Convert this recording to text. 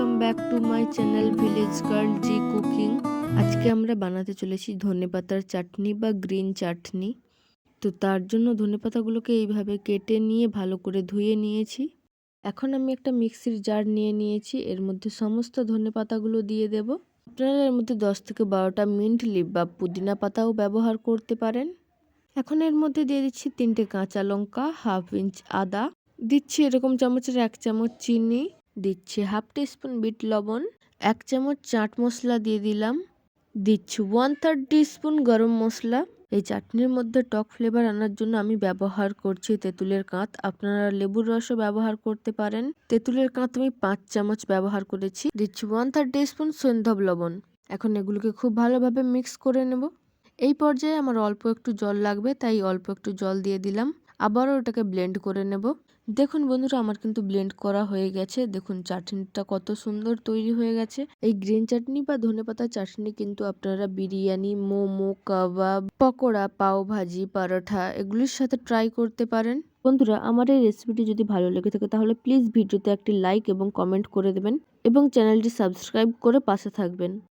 Welcome back to my channel village girl G cooking. আজকে আমরা বানাতে চলেছি ধনেপাতার চাটনি বা গ্রিন চাটনি। তো তার জন্য ধনেপাতাগুলোকে এইভাবে কেটে নিয়ে ভালো করে ধুয়ে নিয়েছি। এখন আমি একটা মিক্সির জার নিয়ে নিয়েছি, এর মধ্যে সমস্ত ধনেপাতাগুলো দিয়ে দেব। আপনারা এর মধ্যে 10 থেকে 12টা মিন্ট লিভ বা পুদিনা পাতাও ব্যবহার করতে পারেন। এখন এর মধ্যে দিয়ে দিচ্ছি 3টে কাঁচা লঙ্কা, হাফ ইঞ্চ আদা, দিচ্ছি এরকম চামচের 1 চামচ চিনি, দিচ্ছি হাফ টিস্পুন বিট লবণ, 1 চামচ চাট মশলা দিয়ে দিলাম, দিচ্ছি 1/3 টিস্পুন গরম মশলা। এই চাটনির মধ্যে টক ফ্লেভার আনার জন্য আমি ব্যবহার করছি তেঁতুলের কাঁচ। আপনারা লেবুর রসও ব্যবহার করতে পারেন। তেঁতুলের কাঁচ আমি 5 চামচ ব্যবহার করেছি। দিচ্ছি 1/3 টিস্পুন সৈন্ধব লবণ। এখন এগুলোকে খুব ভালোভাবে মিক্স করে নেব। এই পর্যায়ে আমার অল্প একটু জল লাগবে, তাই অল্প একটু জল দিয়ে দিলাম। আবারও এটাকে ব্লেন্ড করে নেব। দেখুন বন্ধুরা, আমার কিন্তু ব্লেন্ড করা হয়ে গেছে। দেখুন চাটনিটা কত সুন্দর তৈরি হয়ে গেছে। এই গ্রিন চাটনি বা ধনেপাতা চাটনি কিন্তু আপনারা বিরিয়ানি, মোমো, কাবাব, পকোড়া, পাও ভাজি, পরোটা এগুলির সাথে ট্রাই করতে পারেন। বন্ধুরা, আমার এই রেসিপিটি যদি ভালো লেগে থাকে তাহলে প্লিজ ভিডিওতে একটি লাইক এবং কমেন্ট করে দেবেন এবং চ্যানেলটি সাবস্ক্রাইব করে পাশে থাকবেন।